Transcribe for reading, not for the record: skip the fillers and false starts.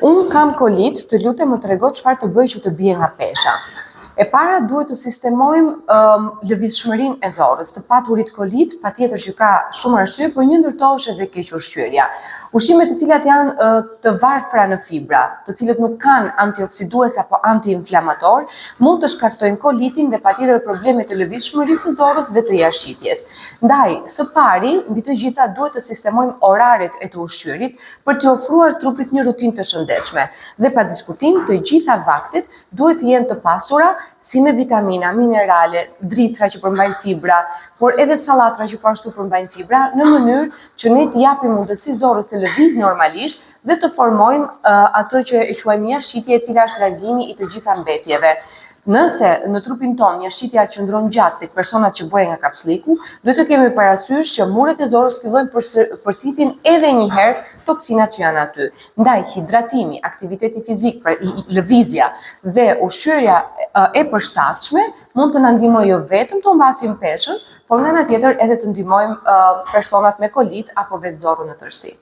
Unë kam kolit, të lutem më trego çfarë të bëj që të bie nga pesha. E para duhet të sistemojmë lëvizshmërinë e zorrës. Të paturit kolit, patjetër që ka shumë arsye, por një ndër to është edhe kequshqyrja. Ushqimet të cilat janë të varfra në fibra, të cilët nuk kanë antioksidues apo antiinflamator, mund të shkaktojnë kolitin dhe patjetër probleme të lëvizshmërisë së zorrës dhe të jashtëqitjes. Ndaj, së pari, mbi të gjitha duhet të sistemojmë oraret e të ushqyerit për t'i ofruar trupit një rutinë të shëndetshme. Dhe pa diskutim, të gjitha vaktet duhet të jenë të pasura si me vitamina, minerale, drithra që përmbajnë fibra, por edhe sallatra që po ashtu përmbajnë fibra, në mënyrë që ne t'i japim mundësi zorrës të lëvizë normalisht dhe të formojmë atë që e quajmë jashtëqitje, e cila është largimi i të gjitha mbetjeve. Nëse në trupin tonë jashtëqitja qëndron gjatë tek personat që bëhen nga kapsliku, duhet të kemi parasysh që muret e zorrës fillojnë përthithin edhe një herë toksinat që janë aty. Ndaj hidratimi, aktiviteti fizik, pra lëvizja dhe ushqyerja e përshtatshme mund të na ndihmojë jo vetëm të mbasim peshën, por nga ana tjetër edhe të ndihmojmë personat me kolit apo vetë zorrën në tërësi.